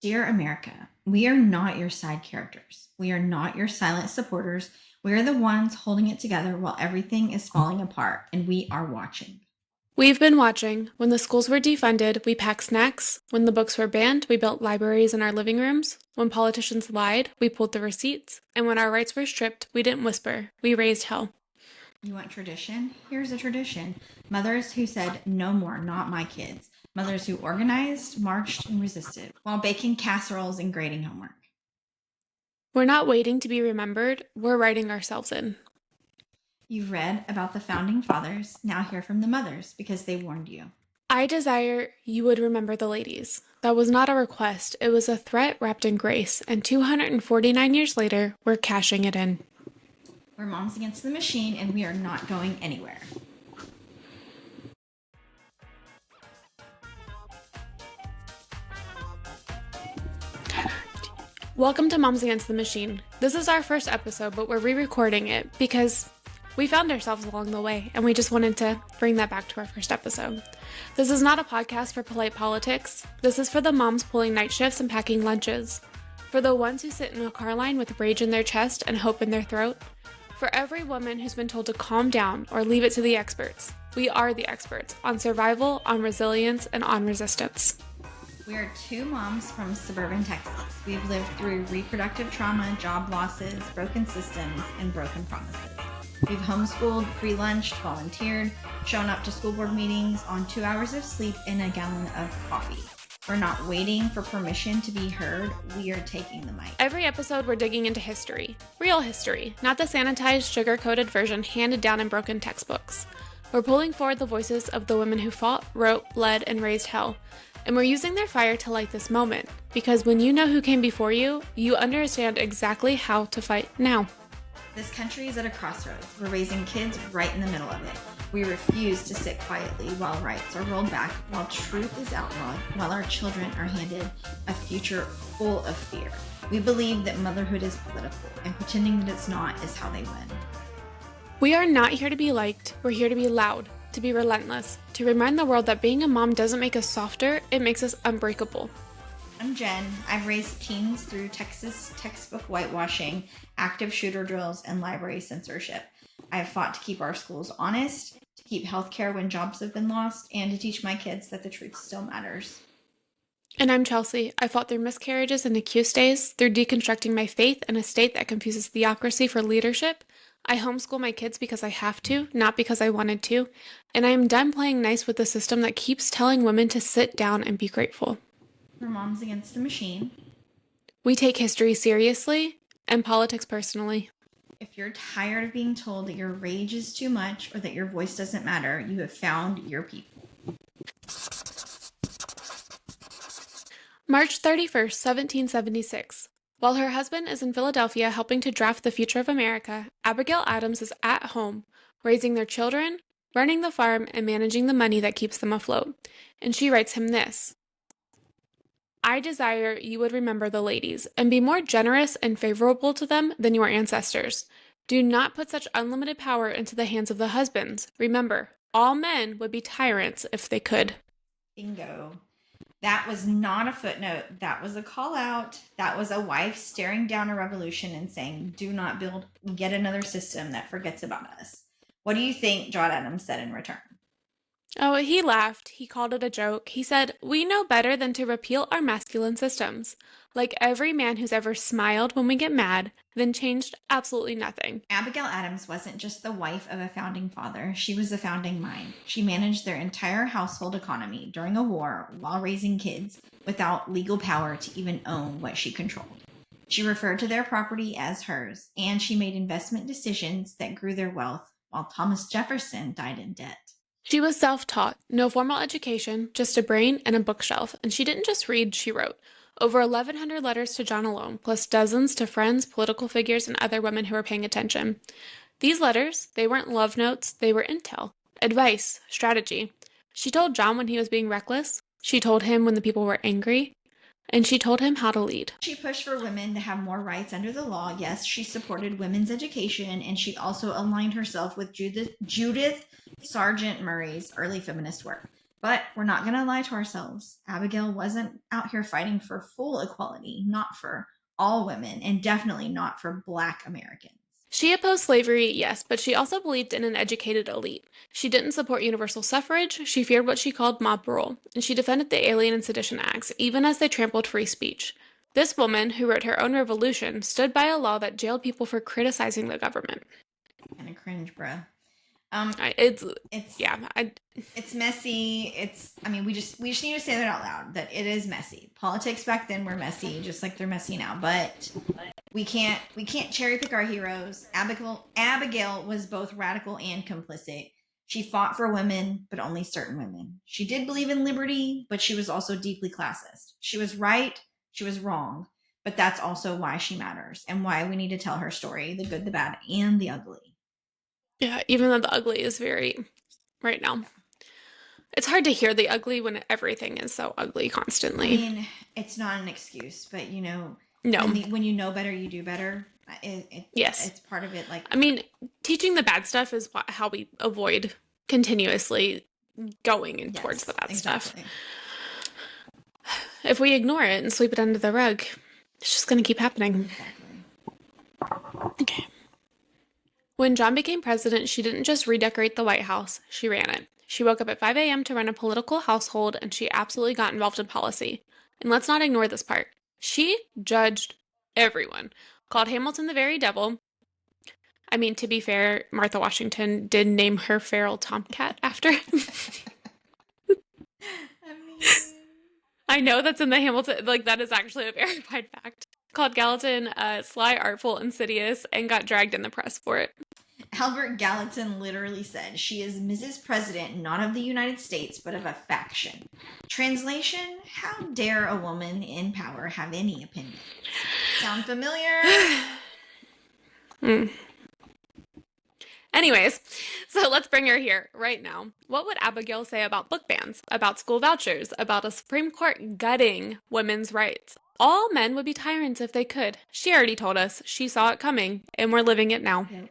Dear America, we are not your side characters. We are not your silent supporters. We are the ones holding it together while everything is falling apart, and we are watching. We've been watching. When the schools were defunded, we packed snacks. When the books were banned, we built libraries in our living rooms. When politicians lied, we pulled the receipts. And when our rights were stripped, we didn't whisper. We raised hell. You want tradition? Here's a tradition. Mothers who said, no more, not my kids. Mothers who organized, marched, and resisted while baking casseroles and grading homework. We're not waiting to be remembered, we're writing ourselves in. You've read about the founding fathers. Now hear from the mothers because they warned you. I desire you would remember the ladies. That was not a request, it was a threat wrapped in grace, and 249 years later, we're cashing it in. We're Moms Against the Machine, and we are not going anywhere. Welcome to Moms Against the Machine. This is our first episode, but we're re-recording it because we found ourselves along the way, and we just wanted to bring that back to our first episode. This is not a podcast for polite politics. This is for the moms pulling night shifts and packing lunches. For the ones who sit in a car line with rage in their chest and hope in their throat. For every woman who's been told to calm down or leave it to the experts. We are the experts on survival, on resilience, and on resistance. We are two moms from suburban Texas. We've lived through reproductive trauma, job losses, broken systems, and broken promises. We've homeschooled, free lunched, volunteered, shown up to school board meetings on 2 hours of sleep and a gallon of coffee. We're not waiting for permission to be heard. We are taking the mic. Every episode, we're digging into history. Real history, not the sanitized, sugar-coated version handed down in broken textbooks. We're pulling forward the voices of the women who fought, wrote, bled, and raised hell. And we're using their fire to light this moment. Because when you know who came before you, you understand exactly how to fight now. This country is at a crossroads. We're raising kids right in the middle of it. We refuse to sit quietly while rights are rolled back, while truth is outlawed, while our children are handed a future full of fear. We believe that motherhood is political, and pretending that it's not is how they win. We are not here to be liked. We're here to be loud, to be relentless, to remind the world that being a mom doesn't make us softer, it makes us unbreakable. I'm Jen. I've raised teens through Texas textbook whitewashing, active shooter drills, and library censorship. I have fought to keep our schools honest, to keep healthcare when jobs have been lost, and to teach my kids that the truth still matters. And I'm Chelsea. I fought through miscarriages and accused days, through deconstructing my faith in a state that confuses theocracy for leadership. I homeschool my kids because I have to, not because I wanted to. And I am done playing nice with the system that keeps telling women to sit down and be grateful. We're Moms Against the Machine. We take history seriously and politics personally. If you're tired of being told that your rage is too much or that your voice doesn't matter, you have found your people. March 31st, 1776. While her husband is in Philadelphia helping to draft the future of America, Abigail Adams is at home, raising their children, running the farm, and managing the money that keeps them afloat. And she writes him this: I desire you would remember the ladies, and be more generous and favorable to them than your ancestors. Do not put such unlimited power into the hands of the husbands. Remember, all men would be tyrants if they could. Bingo. That was not a footnote. That was a call out. That was a wife staring down a revolution and saying, do not build yet another system that forgets about us. What do you think John Adams said in return? Oh, he laughed. He called it a joke. He said, we know better than to repeal our masculine systems. Like every man who's ever smiled when we get mad, then changed absolutely nothing. Abigail Adams wasn't just the wife of a founding father. She was a founding mind. She managed their entire household economy during a war while raising kids without legal power to even own what she controlled. She referred to their property as hers, and she made investment decisions that grew their wealth while Thomas Jefferson died in debt. She was self-taught, no formal education, just a brain and a bookshelf, and she didn't just read, she wrote. Over 1,100 letters to John alone, plus dozens to friends, political figures, and other women who were paying attention. These letters, they weren't love notes, they were intel, advice, strategy. She told John when he was being reckless. She told him when the people were angry. And she told him how to lead. She pushed for women to have more rights under the law. Yes, she supported women's education, and she also aligned herself with Judith Sargent Murray's early feminist work. But we're not going to lie to ourselves. Abigail wasn't out here fighting for full equality, not for all women, and definitely not for Black Americans. She opposed slavery, yes, but she also believed in an educated elite. She didn't support universal suffrage, she feared what she called mob rule, and she defended the Alien and Sedition Acts, even as they trampled free speech. This woman, who wrote her own revolution, stood by a law that jailed people for criticizing the government. Kind of cringe, bruh. It's messy. We just need to say that out loud, that it is messy. Politics back then were messy, just like they're messy now. But we can't cherry pick our heroes. Abigail was both radical and complicit. She fought for women, but only certain women. She did believe in liberty, but she was also deeply classist. She was right, she was wrong, but that's also why she matters and why we need to tell her story, the good, the bad, and the ugly. Yeah, even though the ugly is very right now. It's hard to hear the ugly when everything is so ugly constantly. I mean, it's not an excuse, but no. When you know better, you do better. Yes, it's part of it. Like, I mean, teaching the bad stuff is how we avoid continuously going towards the bad stuff. If we ignore it and sweep it under the rug, it's just going to keep happening. Exactly. Okay. When John became president, she didn't just redecorate the White House, she ran it. She woke up at 5 a.m. to run a political household, and she absolutely got involved in policy. And let's not ignore this part. She judged everyone, called Hamilton the very devil. I mean, to be fair, Martha Washington did name her feral tomcat after him. I know that's in the Hamilton, that is actually a verified fact. Called Gallatin sly, artful, insidious, and got dragged in the press for it. Albert Gallatin literally said, "She is Mrs. President, not of the United States, but of a faction." Translation: how dare a woman in power have any opinions? Sound familiar? Anyways, so let's bring her here right now. What would Abigail say about book bans, about school vouchers, about a Supreme Court gutting women's rights? All men would be tyrants if they could. She already told us. She saw it coming, and we're living it now. Yep.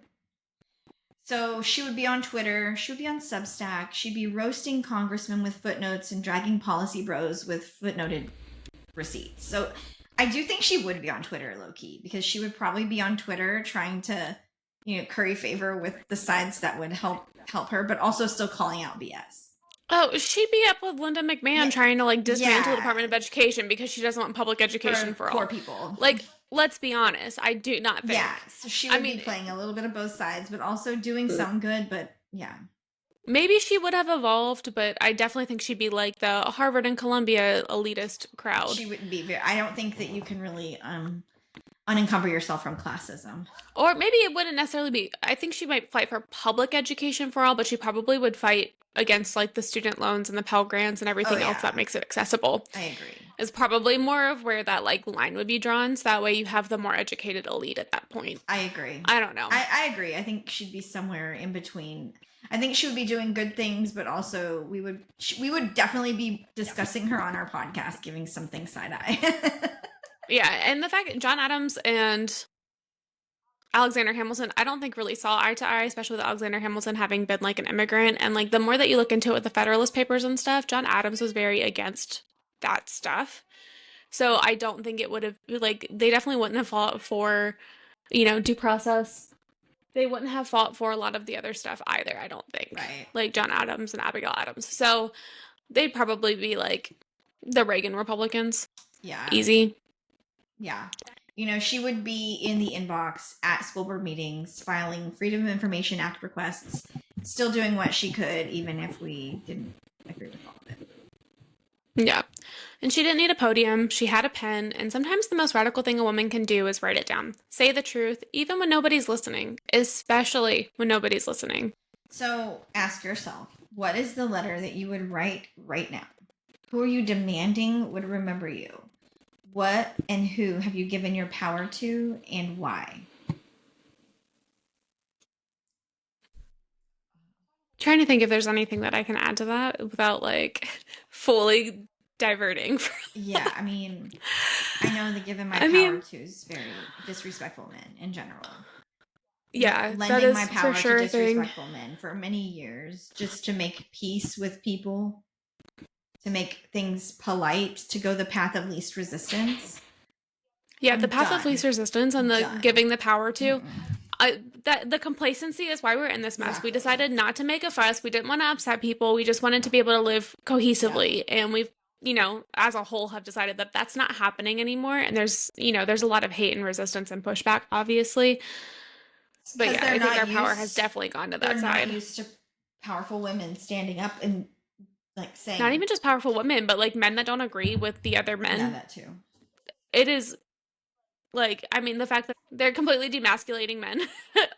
So she would be on Twitter, she would be on Substack, she'd be roasting congressmen with footnotes and dragging policy bros with footnoted receipts. So I do think she would be on Twitter low-key, because she would probably be on Twitter trying to, curry favor with the sides that would help her, but also still calling out BS. Oh, she'd be up with Linda McMahon trying to dismantle the Department of Education because she doesn't want public education for poor all people. Let's be honest. I do not think. Yeah, so she would be playing a little bit of both sides, but also doing some good. But yeah, maybe she would have evolved, but I definitely think she'd be like the Harvard and Columbia elitist crowd. She wouldn't be I don't think that you can really unencumber yourself from classism. Or maybe it wouldn't necessarily be. I think she might fight for public education for all, but she probably would fight against the student loans and the Pell Grants and everything else that makes it accessible. I agree. Is probably more of where that line would be drawn, so that way you have the more educated elite at that point. I agree. I don't know. I agree. I think she'd be somewhere in between. I think she would be doing good things, but also we would definitely be discussing her on our podcast, giving something side eye. Yeah, and the fact that John Adams and Alexander Hamilton, I don't think really saw eye to eye, especially with Alexander Hamilton having been an immigrant. And the more that you look into it with the Federalist Papers and stuff, John Adams was very against that stuff. So I don't think it would have, they definitely wouldn't have fought for, due process. They wouldn't have fought for a lot of the other stuff either, I don't think. Right. John Adams and Abigail Adams. So they'd probably be the Reagan Republicans. Yeah. Easy. Yeah. She would be in the inbox at school board meetings, filing Freedom of Information Act requests, still doing what she could, even if we didn't agree with all of it. Yeah. And she didn't need a podium. She had a pen. And sometimes the most radical thing a woman can do is write it down. Say the truth, even when nobody's listening, especially when nobody's listening. So ask yourself, what is the letter that you would write right now? Who are you demanding would remember you? What and who have you given your power to, and why? Trying to think if there's anything that I can add to that without fully diverting. Yeah, I mean, I know that giving my power to is very disrespectful men in general. Yeah, lending my power to disrespectful men for many years just to make peace with people. to make things polite, to go the path of least resistance. Yeah, the path of least resistance and the giving the power to. That the complacency is why we're in this mess. Exactly. We decided not to make a fuss. We didn't want to upset people. We just wanted to be able to live cohesively. And we've, as a whole have decided that that's not happening anymore. And there's a lot of hate and resistance and pushback, obviously. But yeah, I think our power has definitely gone to that side. They're not used to powerful women standing up and saying. Not even just powerful women, but men that don't agree with the other men. Yeah, that too. It is the fact that they're completely demasculating men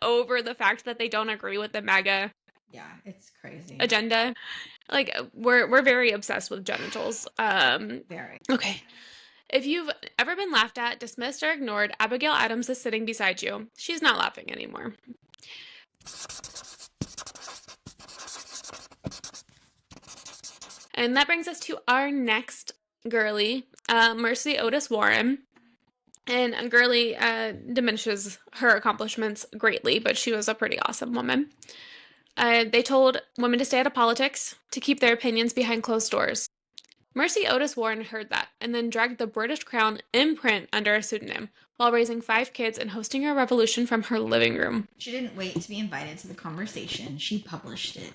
over the fact that they don't agree with the MAGA. Yeah, it's crazy. Agenda. We're very obsessed with genitals. Very. Okay. If you've ever been laughed at, dismissed, or ignored, Abigail Adams is sitting beside you. She's not laughing anymore. And that brings us to our next girly, Mercy Otis Warren. And Girly diminishes her accomplishments greatly, but she was a pretty awesome woman. They told women to stay out of politics, to keep their opinions behind closed doors. Mercy Otis Warren heard that, and then dragged the British Crown imprint under a pseudonym, while raising 5 kids and hosting a revolution from her living room. She didn't wait to be invited to the conversation. She published it.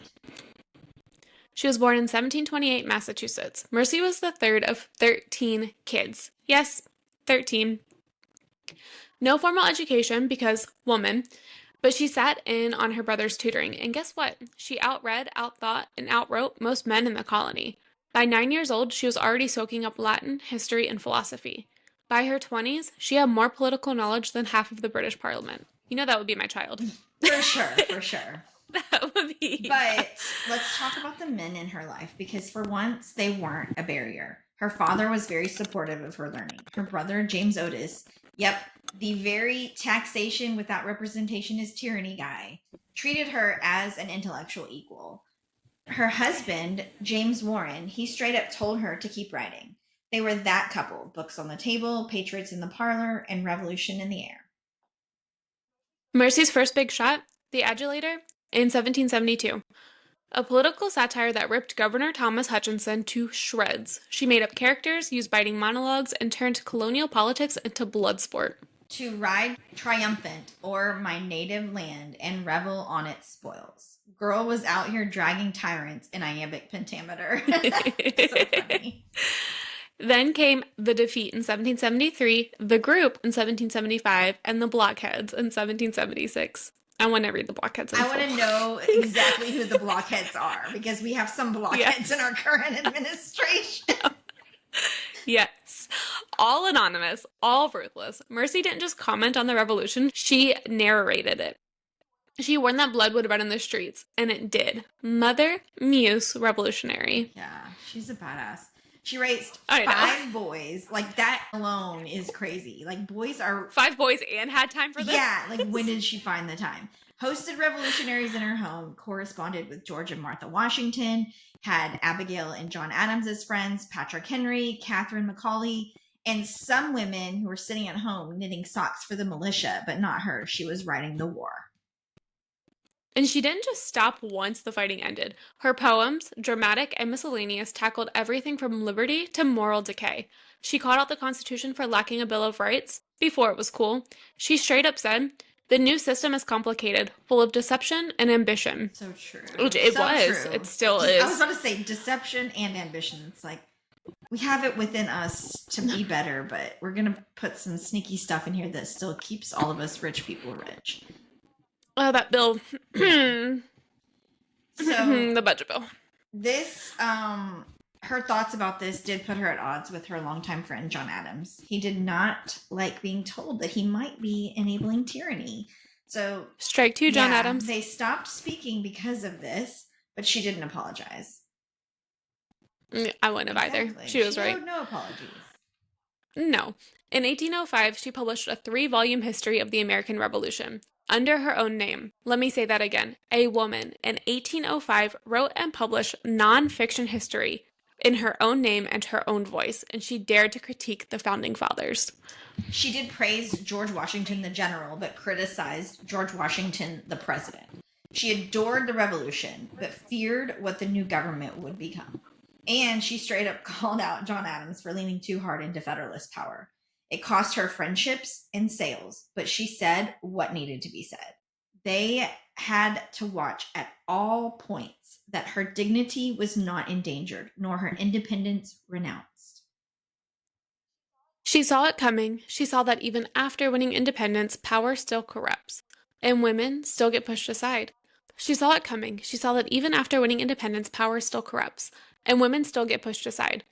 She was born in 1728, Massachusetts. Mercy was the third of 13 kids. Yes, 13. No formal education because woman, but she sat in on her brother's tutoring, and guess what? She outread, outthought, and outwrote most men in the colony. By 9 years old, she was already soaking up Latin, history, and philosophy. By her 20s, she had more political knowledge than half of the British Parliament. That would be my child. For sure. That would be. But let's talk about the men in her life, because for once, they weren't a barrier. Her father was very supportive of her learning. Her brother, James Otis, the very taxation without representation is tyranny guy, treated her as an intellectual equal. Her husband, James Warren, he straight up told her to keep writing. They were that couple, books on the table, patriots in the parlor, and revolution in the air. Mercy's first big shot, The Adulator, in 1772. A political satire that ripped Governor Thomas Hutchinson to shreds. She made up characters, used biting monologues, and turned colonial politics into blood sport. To ride triumphant o'er my native land and revel on its spoils. Girl was out here dragging tyrants in iambic pentameter. So funny. Then came the defeat in 1773, the group in 1775, and the blockheads in 1776. I want to read the blockheads. I want to know exactly who the blockheads are, because we have some blockheads in our current administration. Yes. All anonymous, all ruthless. Mercy didn't just comment on the revolution, she narrated it. She warned that blood would run in the streets, and it did. Mother Muse revolutionary. Yeah, she's a badass. She raised 5 boys. That alone is crazy. Boys are... 5 boys and had time for this? Yeah, when did she find the time? Hosted revolutionaries in her home, corresponded with George and Martha Washington, had Abigail and John Adams as friends, Patrick Henry, Catherine Macaulay, and some women who were sitting at home knitting socks for the militia, but not her. She was writing the war. And she didn't just stop once the fighting ended. Her poems, dramatic and miscellaneous, tackled everything from liberty to moral decay. She called out the Constitution for lacking a Bill of Rights before it was cool. She straight up said, the new system is complicated, full of deception and ambition. So true. Which it was. True. It still is. I was about to say deception and ambition. It's we have it within us to be better, but we're going to put some sneaky stuff in here that still keeps all of us rich people rich. Oh, that bill. So the budget bill. This, her thoughts about this did put her at odds with her longtime friend, John Adams. He did not like being told that he might be enabling tyranny. So strike 2, John Adams. They stopped speaking because of this, but she didn't apologize. I wouldn't have either. She was right. No apologies. No. In 1805, she published a 3-volume history of the American Revolution. Under her own name. Let me say that again. A woman in 1805 wrote and published non-fiction history in her own name and her own voice, and she dared to critique the Founding Fathers. She did praise George Washington the general, but criticized George Washington the president. She adored the revolution, but feared what the new government would become. And she straight up called out John Adams for leaning too hard into Federalist power. It cost her friendships and sales, but she said what needed to be said. They had to watch at all points that her dignity was not endangered, nor her independence renounced. She saw it coming. She saw that even after winning independence, power still corrupts, and women still get pushed aside. She saw it coming. She saw that even after winning independence, power still corrupts, and women still get pushed aside.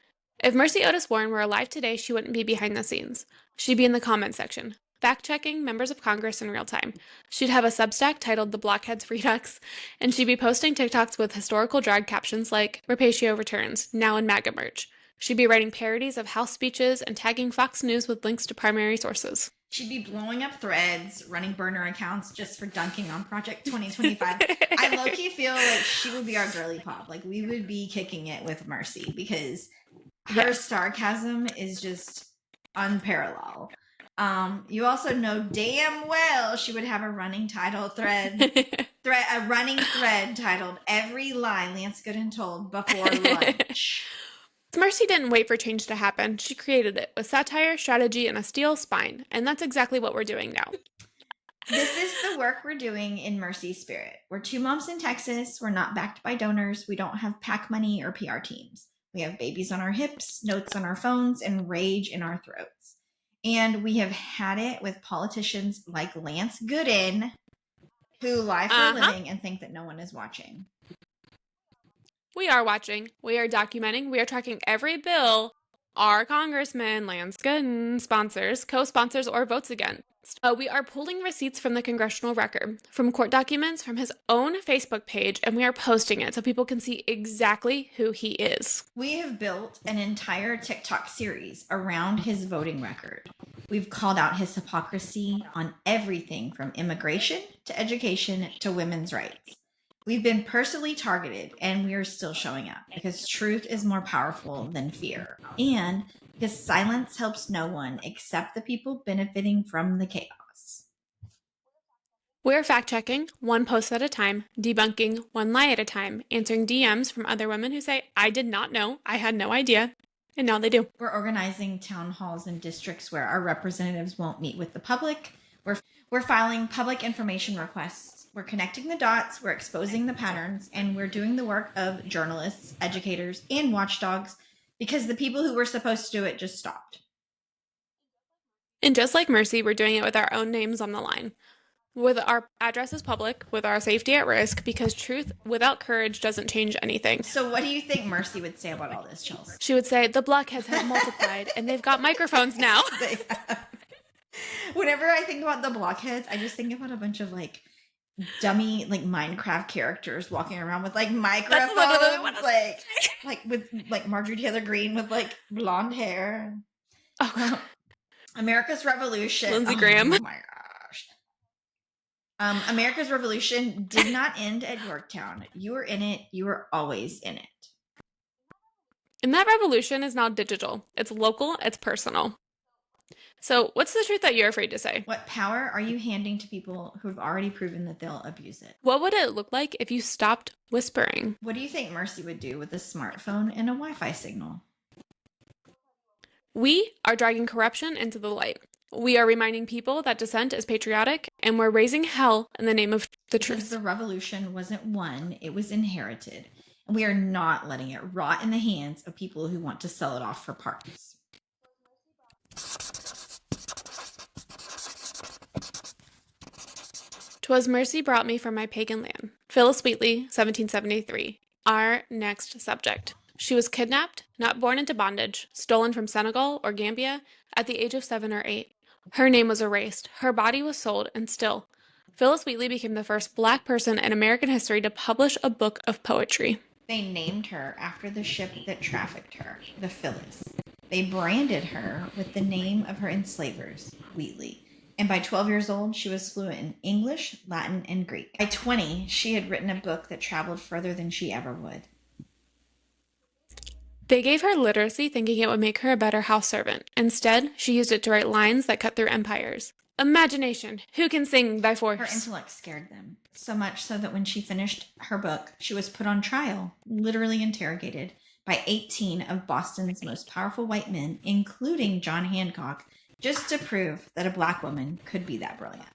If Mercy Otis Warren were alive today, she wouldn't be behind the scenes. She'd be in the comment section, fact-checking members of Congress in real time. She'd have a Substack titled The Blockheads Redux, and she'd be posting TikToks with historical drag captions like, Rapatio returns, now in MAGA merch. She'd be writing parodies of House speeches and tagging Fox News with links to primary sources. She'd be blowing up threads, running burner accounts just for dunking on Project 2025. I low-key feel like she would be our girly pop. Like, we would be kicking it with Mercy because her sarcasm is just unparalleled. You also know damn well she would have a running running thread titled "Every Lie Lance Gooden Told Before Lunch." Mercy didn't wait for change to happen. She created it with satire, strategy, and a steel spine, and that's exactly what we're doing now. This is the work we're doing in Mercy's spirit. We're two moms in Texas. We're not backed by donors. We don't have PAC money or PR teams. We have babies on our hips, notes on our phones, and rage in our throats. And we have had it with politicians like Lance Gooden, who lie for a living and think that no one is watching. We are watching. We are documenting. We are tracking every bill our congressman, Lance Gooden, sponsors, co-sponsors, or votes against. We are pulling receipts from the congressional record, from court documents, from his own Facebook page, and we are posting it so people can see exactly who he is. We have built an entire TikTok series around his voting record. We've called out his hypocrisy on everything from immigration to education to women's rights. We've been personally targeted, and we are still showing up because truth is more powerful than fear. And because silence helps no one except the people benefiting from the chaos. We're fact-checking one post at a time, debunking one lie at a time, answering DMs from other women who say, I did not know, I had no idea, and now they do. We're organizing town halls in districts where our representatives won't meet with the public. We're filing public information requests. We're connecting the dots, we're exposing the patterns, and we're doing the work of journalists, educators, and watchdogs because the people who were supposed to do it just stopped. And just like Mercy, we're doing it with our own names on the line. With our addresses public, with our safety at risk, because truth without courage doesn't change anything. So what do you think Mercy would say about all this, Chelsea? She would say, the blockheads have multiplied, and they've got microphones now. Whenever I think about the blockheads, I just think about a bunch of dummy Minecraft characters walking around with microphones, like with Marjorie Taylor Greene with blonde hair. Oh, America's Revolution. Lindsey Graham. Oh my gosh. America's Revolution did not end at Yorktown. You were in it. You were always in it. And that revolution is now digital. It's local. It's personal. So what's the truth that you're afraid to say? What power are you handing to people who have already proven that they'll abuse it? What would it look like if you stopped whispering? What do you think Mercy would do with a smartphone and a Wi-Fi signal? We are dragging corruption into the light. We are reminding people that dissent is patriotic, and we're raising hell in the name of the truth. Because the revolution wasn't won, it was inherited. And we are not letting it rot in the hands of people who want to sell it off for parts. "'Twas mercy brought me from my pagan land." Phillis Wheatley, 1773. Our next subject. She was kidnapped, not born into bondage, stolen from Senegal or Gambia at the age of 7 or 8. Her name was erased, her body was sold, and still, Phillis Wheatley became the first Black person in American history to publish a book of poetry. They named her after the ship that trafficked her, the Phillis. They branded her with the name of her enslavers, Wheatley. And by 12 years old, she was fluent in English, Latin, and Greek. By 20, she had written a book that traveled further than she ever would. They gave her literacy thinking it would make her a better house servant. Instead, she used it to write lines that cut through empires. Imagination! Who can sing thy force? Her intellect scared them. So much so that when she finished her book, she was put on trial, literally interrogated, by 18 of Boston's most powerful white men, including John Hancock, just to prove that a Black woman could be that brilliant.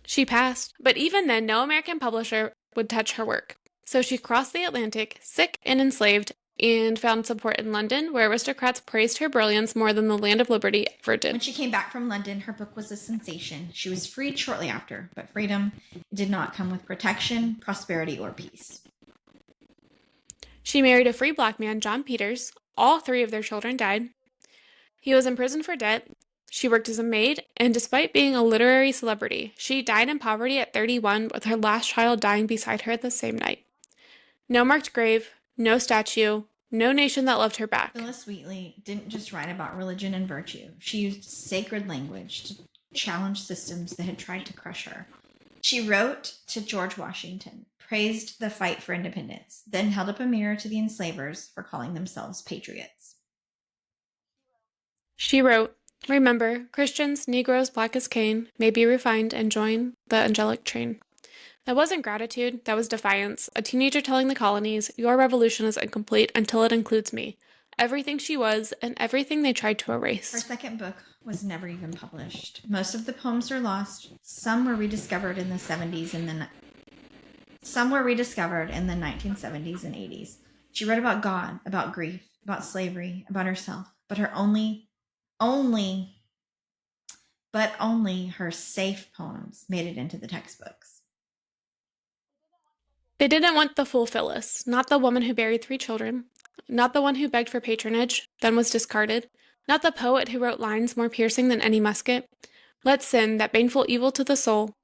She passed, but even then, no American publisher would touch her work. So she crossed the Atlantic, sick and enslaved, and found support in London, where aristocrats praised her brilliance more than the Land of Liberty ever did. When she came back from London, her book was a sensation. She was freed shortly after, but freedom did not come with protection, prosperity, or peace. She married a free Black man, John Peters. All 3 of their children died. He was imprisoned for debt. She worked as a maid, and despite being a literary celebrity, she died in poverty at 31, with her last child dying beside her the same night. No marked grave, no statue, no nation that loved her back. Phillis Wheatley didn't just write about religion and virtue. She used sacred language to challenge systems that had tried to crush her. She wrote to George Washington, praised the fight for independence, then held up a mirror to the enslavers for calling themselves patriots. She wrote, "Remember, Christians, Negroes, black as Cain, may be refined and join the angelic train." That wasn't gratitude, that was defiance. A teenager telling the colonies, "Your revolution is incomplete until it includes me." Everything she was, and everything they tried to erase. Her second book was never even published. Most of the poems are lost. Some were rediscovered in the 70s and some were rediscovered in the 1970s and 80s. She wrote about God, about grief, about slavery, about herself, but only her safe poems made it into the textbooks. They didn't want the full Phillis, not the woman who buried 3 children, not the one who begged for patronage, then was discarded, not the poet who wrote lines more piercing than any musket. "Let sin, that baneful evil to the soul,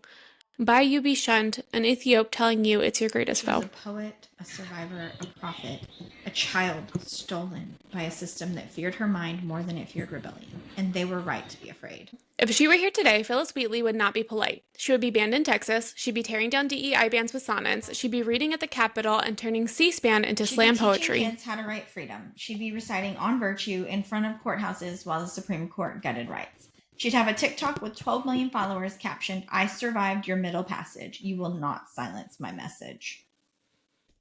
by you be shunned, an Ethiop telling you it's your greatest She was foe." a poet, a survivor, a prophet, a child stolen by a system that feared her mind more than it feared rebellion, and they were right to be afraid. If she were here today, Phillis Wheatley would not be polite. She would be banned in Texas, she'd be tearing down DEI bans with sonnets, she'd be reading at the Capitol and turning C-SPAN into slam poetry. She'd be teaching kids how to write freedom. She'd be reciting On Virtue in front of courthouses while the Supreme Court gutted rights. She'd have a TikTok with 12 million followers captioned, "I survived your middle passage. You will not silence my message."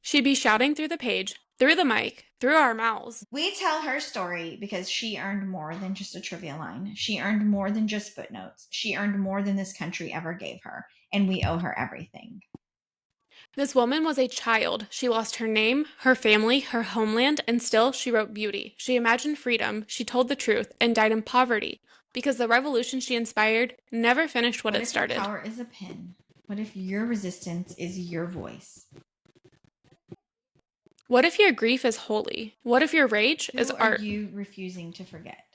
She'd be shouting through the page, through the mic, through our mouths. We tell her story because she earned more than just a trivia line. She earned more than just footnotes. She earned more than this country ever gave her, and we owe her everything. This woman was a child. She lost her name, her family, her homeland, and still she wrote beauty. She imagined freedom, she told the truth, and died in poverty because the revolution she inspired never finished what it started. What if your power is a pen? What if your resistance is your voice? What if your grief is holy? What if your rage is art? Who are you refusing to forget?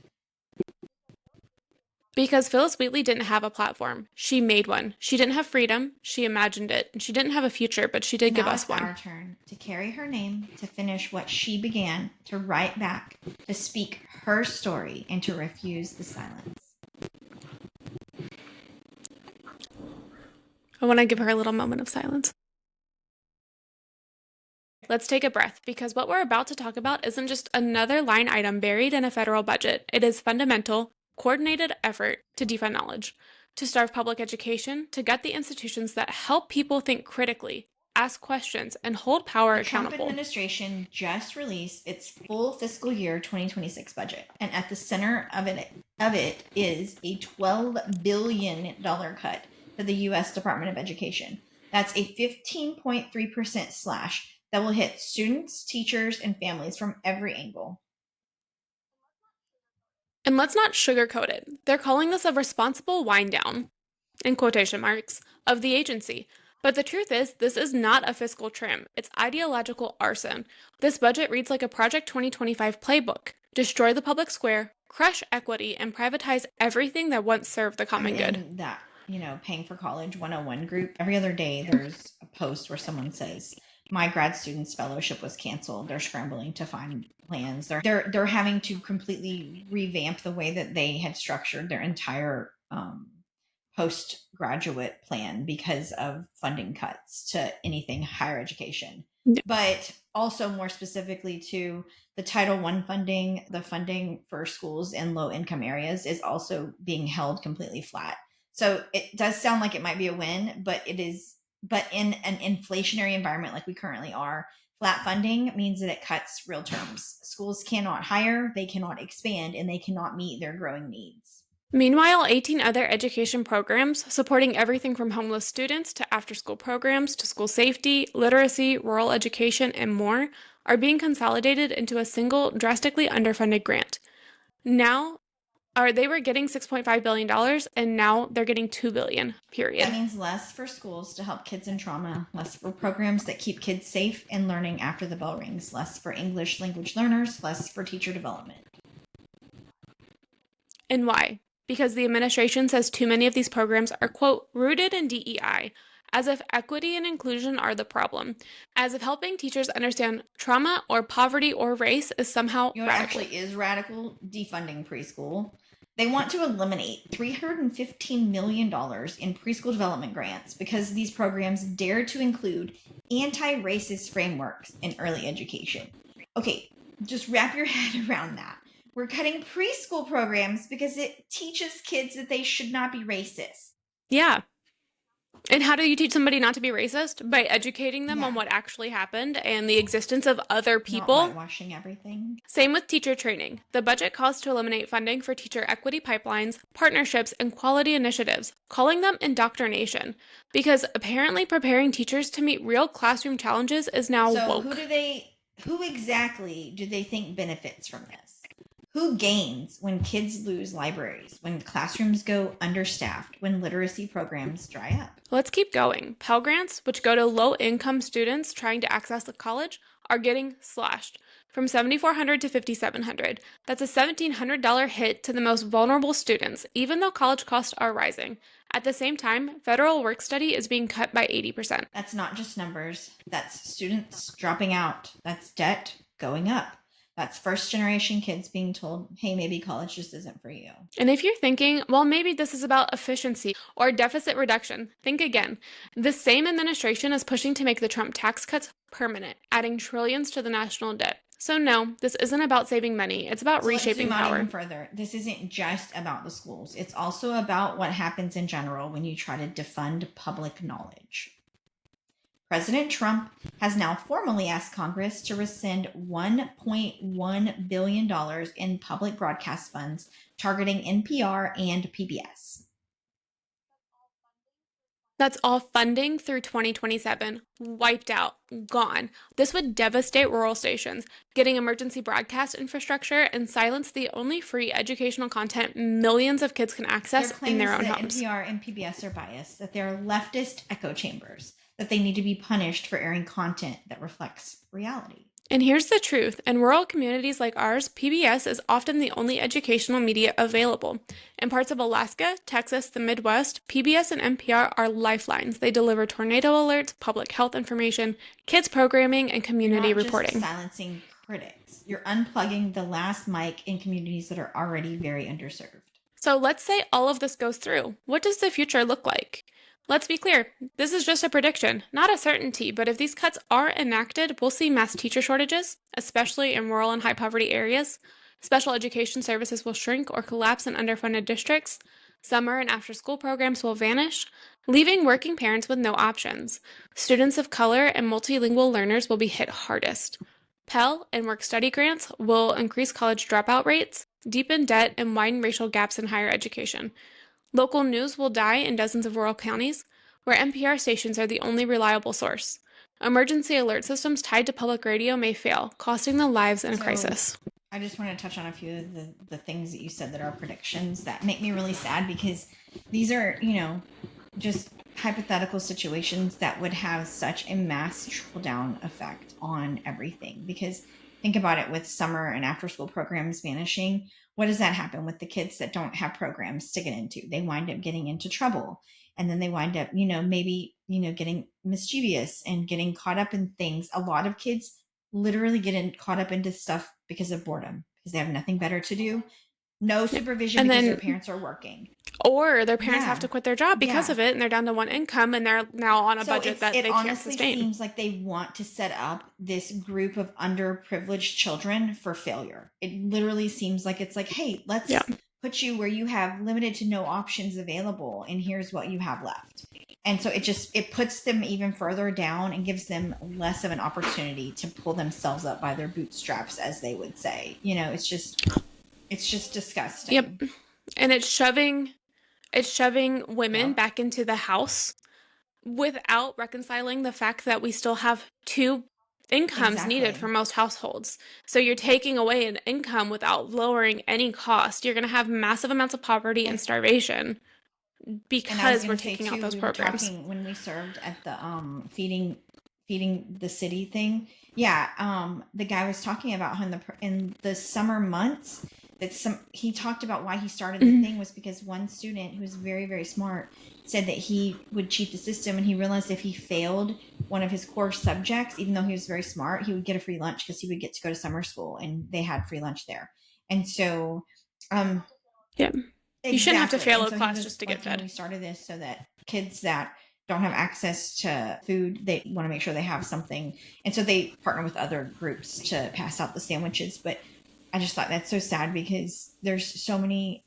Because Phillis Wheatley didn't have a platform. She made one. She didn't have freedom. She imagined it. And she didn't have a future, but she did give us one. Now it's our turn to carry her name, to finish what she began, to write back, to speak her story, and to refuse the silence. I want to give her a little moment of silence. Let's take a breath, because what we're about to talk about isn't just another line item buried in a federal budget. It is fundamental, coordinated effort to defund knowledge, to starve public education, to gut the institutions that help people think critically, ask questions, and hold power accountable. The Trump administration just released its full fiscal year 2026 budget, and at the center of it is a $12 billion cut to the U.S. Department of Education. That's a 15.3% slash that will hit students, teachers, and families from every angle. And let's not sugarcoat it. They're calling this a responsible wind down, in quotation marks, of the agency. But the truth is, this is not a fiscal trim. It's ideological arson. This budget reads like a Project 2025 playbook. Destroy the public square, crush equity, and privatize everything that once served the common good. That, paying for college 101 group, every other day there's a post where someone says, "My grad student's fellowship was canceled. They're scrambling to find plans. They're having to completely revamp the way that they had structured their entire postgraduate plan because of funding cuts to anything higher education." Yeah. But also more specifically to the Title I funding, the funding for schools in low income areas is also being held completely flat. So it does sound like it might be a win, but in an inflationary environment like we currently are, Flat funding means that it cuts real terms. Schools cannot hire, they cannot expand, and they cannot meet their growing needs. Meanwhile, 18 other education programs supporting everything from homeless students to after-school programs to school safety, literacy, rural education, and more are being consolidated into a single, drastically underfunded grant. They were getting $6.5 billion, and now they're getting $2 billion, period. That means less for schools to help kids in trauma, less for programs that keep kids safe and learning after the bell rings, less for English language learners, less for teacher development. And why? Because the administration says too many of these programs are, quote, rooted in DEI, as if equity and inclusion are the problem, as if helping teachers understand trauma or poverty or race is somehow You know what actually is radical? Defunding preschool. They want to eliminate $315 million in preschool development grants because these programs dare to include anti-racist frameworks in early education. Okay, just wrap your head around that. We're cutting preschool programs because it teaches kids that they should not be racist. Yeah. And how do you teach somebody not to be racist? By educating them on what actually happened and the existence of other people. Not whitewashing everything. Same with teacher training. The budget calls to eliminate funding for teacher equity pipelines, partnerships, and quality initiatives, calling them indoctrination. Because apparently preparing teachers to meet real classroom challenges is now woke. Who exactly do they think benefits from this? Who gains when kids lose libraries, when classrooms go understaffed, when literacy programs dry up? Let's keep going. Pell Grants, which go to low-income students trying to access a college, are getting slashed from $7,400 to $5,700. That's a $1,700 hit to the most vulnerable students, even though college costs are rising. At the same time, federal work study is being cut by 80%. That's not just numbers. That's students dropping out. That's debt going up. That's first-generation kids being told, hey, maybe college just isn't for you. And if you're thinking, well, maybe this is about efficiency or deficit reduction, think again. The same administration is pushing to make the Trump tax cuts permanent, adding trillions to the national debt. So no, this isn't about saving money. It's about reshaping power. Even further. This isn't just about the schools. It's also about what happens in general when you try to defund public knowledge. President Trump has now formally asked Congress to rescind $1.1 billion in public broadcast funds targeting NPR and PBS. That's all funding through 2027, wiped out, gone. This would devastate rural stations, getting emergency broadcast infrastructure, and silence the only free educational content millions of kids can access in their own homes. NPR and PBS are biased, that they're leftist echo chambers, that they need to be punished for airing content that reflects reality. And here's the truth. In rural communities like ours, PBS is often the only educational media available. In parts of Alaska, Texas, the Midwest, PBS and NPR are lifelines. They deliver tornado alerts, public health information, kids programming, and community reporting. You're not just silencing critics. You're unplugging the last mic in communities that are already very underserved. So let's say all of this goes through. What does the future look like? Let's be clear, this is just a prediction, not a certainty, but if these cuts are enacted, we'll see mass teacher shortages, especially in rural and high-poverty areas. Special education services will shrink or collapse in underfunded districts. Summer and after-school programs will vanish, leaving working parents with no options. Students of color and multilingual learners will be hit hardest. Pell and work-study grants will increase college dropout rates, deepen debt, and widen racial gaps in higher education. Local news will die in dozens of rural counties, where NPR stations are the only reliable source. Emergency alert systems tied to public radio may fail, costing the lives in a crisis. I just want to touch on a few of the things that you said that are predictions that make me really sad, because these are, just hypothetical situations that would have such a mass trickle-down effect on everything. Because think about it, with summer and after-school programs vanishing, what does that happen with the kids that don't have programs to get into? They wind up getting into trouble, and then they wind up, getting mischievous and getting caught up in things. A lot of kids literally get caught up into stuff because of boredom, because they have nothing better to do. No supervision, because their parents are working. Or their parents have to quit their job because of it, and they're down to one income, and they're now on a budget that they can't sustain. It honestly seems like they want to set up this group of underprivileged children for failure. It literally seems like it's like, hey, let's put you where you have limited to no options available, and here's what you have left. And so it puts them even further down and gives them less of an opportunity to pull themselves up by their bootstraps, as they would say. It's just disgusting. Yep. And it's shoving women back into the house without reconciling the fact that we still have two incomes needed for most households. So you're taking away an income without lowering any cost. You're going to have massive amounts of poverty and starvation because we're taking out those programs. When we served at the feeding the city thing, the guy was talking about how in the summer months he talked about why he started the thing was because one student who was very, very smart said that he would cheat the system, and he realized if he failed one of his core subjects, even though he was very smart, he would get a free lunch because he would get to go to summer school, and they had free lunch there. And so you shouldn't have to fail a class just to get fed. We started this so that kids that don't have access to food, they want to make sure they have something, and so they partner with other groups to pass out the sandwiches. But I just thought that's so sad because there's so many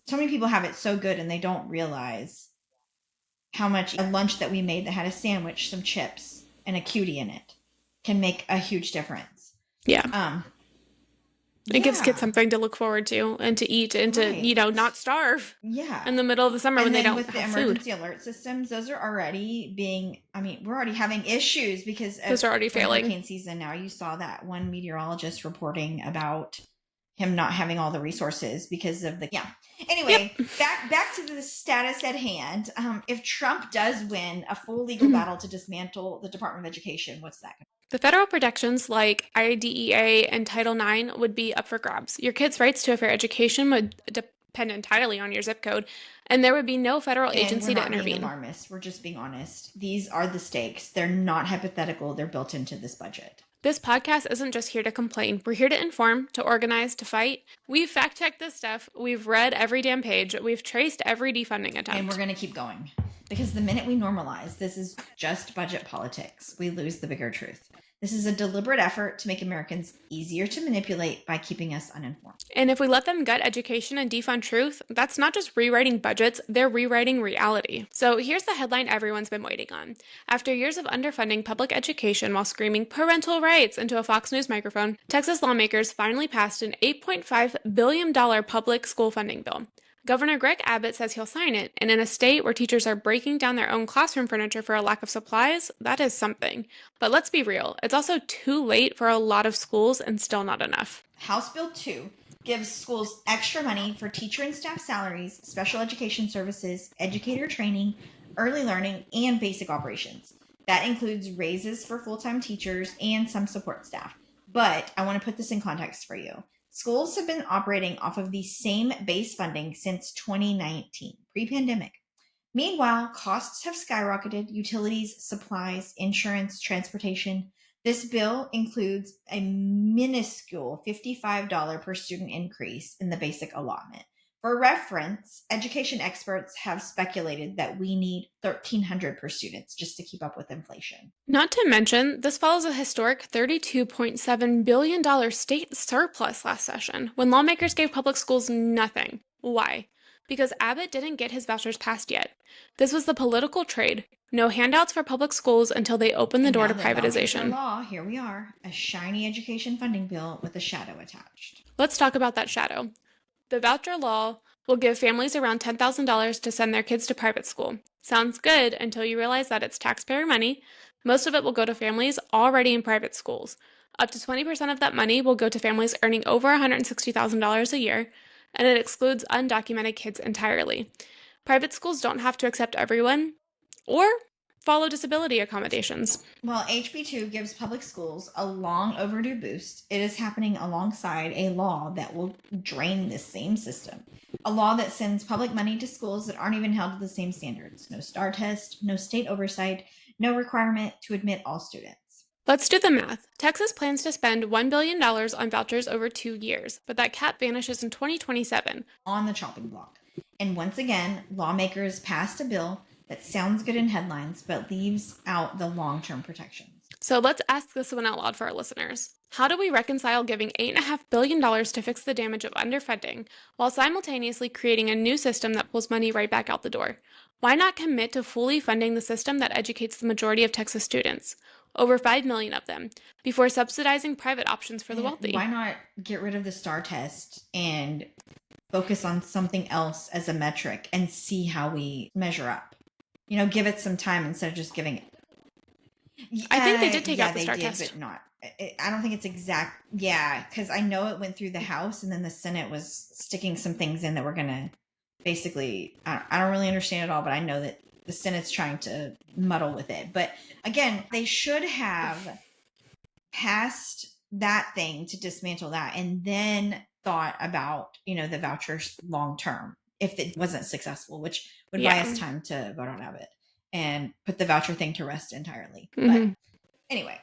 people have it so good, and they don't realize how much a lunch that we made that had a sandwich, some chips, and a cutie in it can make a huge difference. It gives kids something to look forward to and to eat and to, not starve. In the middle of the summer when they don't have food. And with the emergency alert systems, those are already we're already having issues because those are already failing. Hurricane season now. You saw that one meteorologist reporting about him not having all the resources because of Anyway, back to the status at hand. If Trump does win a full legal battle to dismantle the Department of Education, what's that going to be? The federal protections like IDEA and Title IX would be up for grabs. Your kids' rights to a fair education would depend entirely on your zip code, and there would be no federal agency to intervene. Being alarmist. We're just being honest. These are the stakes. They're not hypothetical. They're built into this budget. This podcast isn't just here to complain. We're here to inform, to organize, to fight. We've fact-checked this stuff. We've read every damn page. We've traced every defunding attempt. And we're going to keep going. Because the minute we normalize this is just budget politics, we lose the bigger truth. This is a deliberate effort to make Americans easier to manipulate by keeping us uninformed. And if we let them gut education and defund truth, that's not just rewriting budgets, they're rewriting reality. So here's the headline everyone's been waiting on. After years of underfunding public education while screaming parental rights into a Fox News microphone, Texas lawmakers finally passed an $8.5 billion public school funding bill. Governor Greg Abbott says he'll sign it, and in a state where teachers are breaking down their own classroom furniture for a lack of supplies, that is something. But let's be real, it's also too late for a lot of schools and still not enough. House Bill 2 gives schools extra money for teacher and staff salaries, special education services, educator training, early learning, and basic operations. That includes raises for full-time teachers and some support staff. But I want to put this in context for you. Schools have been operating off of the same base funding since 2019, pre-pandemic. Meanwhile, costs have skyrocketed: utilities, supplies, insurance, transportation. This bill includes a minuscule $55 per student increase in the basic allotment. For reference, education experts have speculated that we need $1,300 per student just to keep up with inflation. Not to mention, this follows a historic $32.7 billion state surplus last session, when lawmakers gave public schools nothing. Why? Because Abbott didn't get his vouchers passed yet. This was the political trade. No handouts for public schools until they open the door to privatization. Law, here we are, a shiny education funding bill with a shadow attached. Let's talk about that shadow. The voucher law will give families around $10,000 to send their kids to private school. Sounds good until you realize that it's taxpayer money. Most of it will go to families already in private schools. Up to 20% of that money will go to families earning over $160,000 a year, and it excludes undocumented kids entirely. Private schools don't have to accept everyone or follow disability accommodations. While HB 2 gives public schools a long overdue boost, it is happening alongside a law that will drain this same system. A law that sends public money to schools that aren't even held to the same standards. No STAR test, no state oversight, no requirement to admit all students. Let's do the math. Texas plans to spend $1 billion on vouchers over 2 years, but that cap vanishes in 2027. On the chopping block. And once again, lawmakers passed a bill that sounds good in headlines, but leaves out the long-term protections. So let's ask this one out loud for our listeners. How do we reconcile giving $8.5 billion to fix the damage of underfunding while simultaneously creating a new system that pulls money right back out the door? Why not commit to fully funding the system that educates the majority of Texas students, over 5 million of them, before subsidizing private options for the wealthy? Why not get rid of the STAR test and focus on something else as a metric and see how we measure up? Give it some time instead of just giving it. I think they did take out the STAR test. But not. I don't think it's exact. Yeah, because I know it went through the House and then the Senate was sticking some things in that were going to basically, I don't really understand it all, but I know that the Senate's trying to muddle with it. But again, they should have passed that thing to dismantle that and then thought about, the vouchers long term if it wasn't successful, which would buy us time to vote out of it and put the voucher thing to rest entirely. But anyway,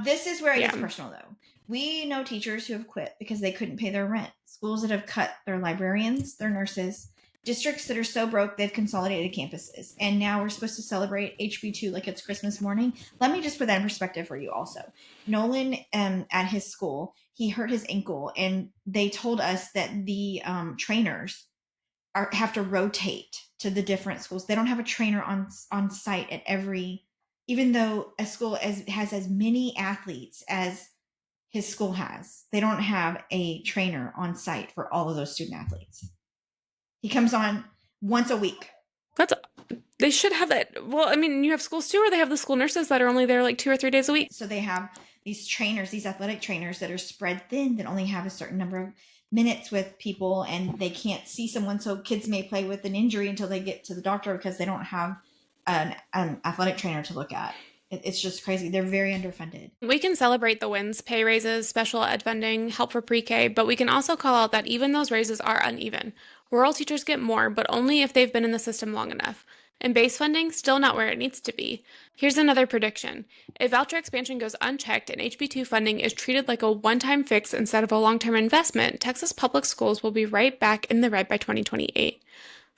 this is where it gets personal though. We know teachers who have quit because they couldn't pay their rent, schools that have cut their librarians, their nurses, districts that are so broke they've consolidated campuses. And now we're supposed to celebrate HB2 like it's Christmas morning. Let me just put that in perspective for you also. Nolan, at his school, he hurt his ankle and they told us that the trainers have to rotate to the different schools. They don't have a trainer on site at every, even though a school has as many athletes as his school has. They don't have a trainer on site for all of those student athletes. He comes on once a week. They should have that. Well, I mean, you have schools too, or they have the school nurses that are only there like 2 or 3 days a week. So they have these trainers, these athletic trainers that are spread thin, that only have a certain number of minutes with people, and they can't see someone. So kids may play with an injury until they get to the doctor because they don't have an athletic trainer to look at. It's just crazy. They're very underfunded. We can celebrate the wins, pay raises, special ed funding, help for pre-K, but we can also call out that even those raises are uneven. Rural teachers get more, but only if they've been in the system long enough. And base funding, still not where it needs to be. Here's another prediction. If voucher expansion goes unchecked and HB2 funding is treated like a one-time fix instead of a long-term investment, Texas public schools will be right back in the red by 2028.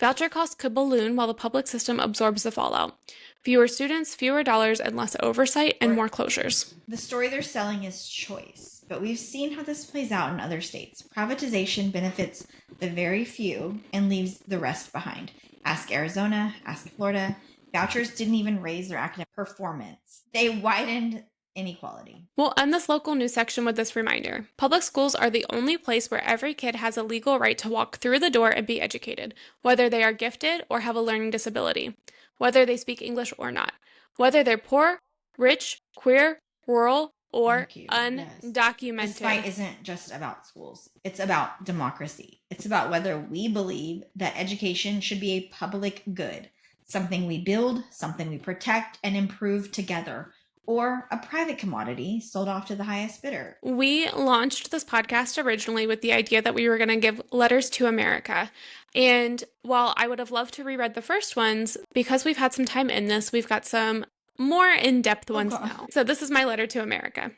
Voucher costs could balloon while the public system absorbs the fallout. Fewer students, fewer dollars, and less oversight, and more closures. The story they're selling is choice, but we've seen how this plays out in other states. Privatization benefits the very few and leaves the rest behind. Ask Arizona, ask Florida. Vouchers didn't even raise their academic performance. They widened inequality. We'll end this local news section with this reminder. Public schools are the only place where every kid has a legal right to walk through the door and be educated, whether they are gifted or have a learning disability, whether they speak English or not, whether they're poor, rich, queer, rural, or undocumented. This fight isn't just about schools. It's about democracy. It's about whether we believe that education should be a public good, something we build, something we protect and improve together, or a private commodity sold off to the highest bidder. We launched this podcast originally with the idea that we were going to give letters to America. And while I would have loved to reread the first ones, because we've had some time in this, we've got some more in-depth ones now. So this is my letter to America.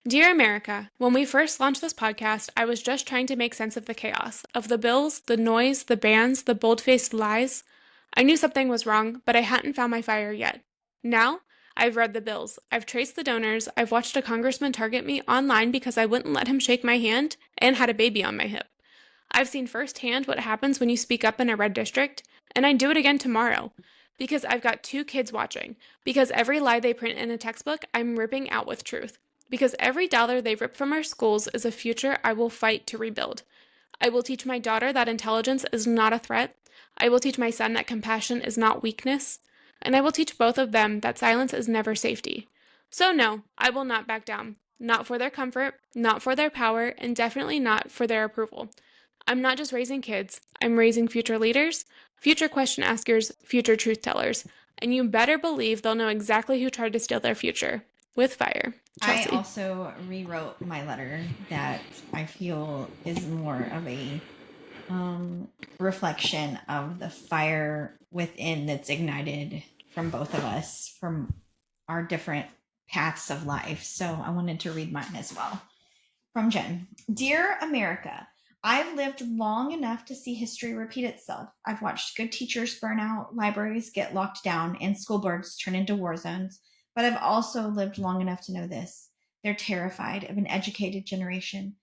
Dear America, when we first launched this podcast, I was just trying to make sense of the chaos, of the bills, the noise, the bans, the bold-faced lies. I knew something was wrong, but I hadn't found my fire yet. Now, I've read the bills, I've traced the donors, I've watched a congressman target me online because I wouldn't let him shake my hand, and had a baby on my hip. I've seen firsthand what happens when you speak up in a red district, and I'd do it again tomorrow. Because I've got 2 kids watching. Because every lie they print in a textbook, I'm ripping out with truth. Because every dollar they rip from our schools is a future I will fight to rebuild. I will teach my daughter that intelligence is not a threat. I will teach my son that compassion is not weakness. And I will teach both of them that silence is never safety. So no, I will not back down. Not for their comfort, not for their power, and definitely not for their approval. I'm not just raising kids, I'm raising future leaders, future question askers, future truth tellers. And you better believe they'll know exactly who tried to steal their future. With fire. Chelsea. I also rewrote my letter that I feel is more of a reflection of the fire within that's ignited from both of us, from our different paths of life. So I wanted to read mine as well. From Jen. Dear America, I've lived long enough to see history repeat itself. I've watched good teachers burn out, libraries get locked down, and school boards turn into war zones. But I've also lived long enough to know this. They're terrified of an educated generation.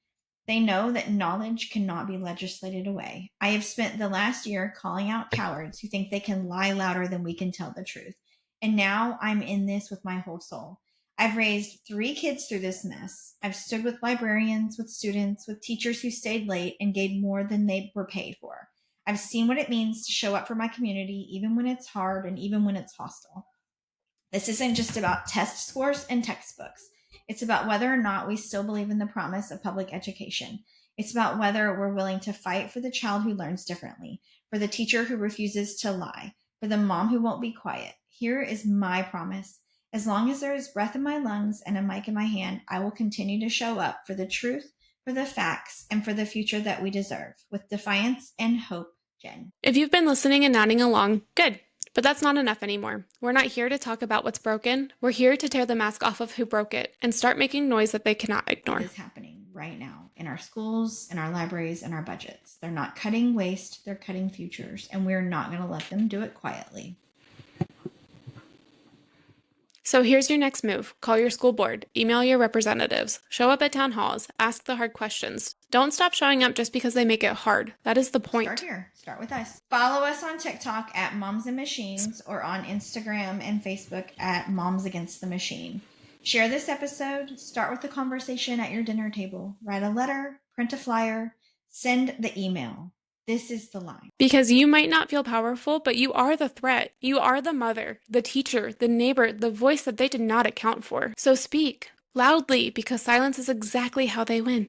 They know that knowledge cannot be legislated away. I have spent the last year calling out cowards who think they can lie louder than we can tell the truth. And now I'm in this with my whole soul. I've raised 3 kids through this mess. I've stood with librarians, with students, with teachers who stayed late and gave more than they were paid for. I've seen what it means to show up for my community, even when it's hard and even when it's hostile. This isn't just about test scores and textbooks. It's about whether or not we still believe in the promise of public education. It's about whether we're willing to fight for the child who learns differently, for the teacher who refuses to lie, for the mom who won't be quiet. Here is my promise. As long as there is breath in my lungs and a mic in my hand, I will continue to show up for the truth, for the facts, and for the future that we deserve. With defiance and hope, Jen. If you've been listening and nodding along, good. But that's not enough anymore. We're not here to talk about what's broken. We're here to tear the mask off of who broke it and start making noise that they cannot ignore. It is happening right now in our schools, in our libraries, and our budgets. They're not cutting waste, they're cutting futures, and we're not going to let them do it quietly. So here's your next move. Call your school board, email your representatives, show up at town halls, ask the hard questions. Don't stop showing up just because they make it hard. That is the point. Start here. Start with us. Follow us on TikTok at Moms and Machines or on Instagram and Facebook at Moms Against the Machine. Share this episode. Start with the conversation at your dinner table. Write a letter, print a flyer, send the email. This is the line. Because you might not feel powerful, but you are the threat. You are the mother, the teacher, the neighbor, the voice that they did not account for. So speak loudly, because silence is exactly how they win.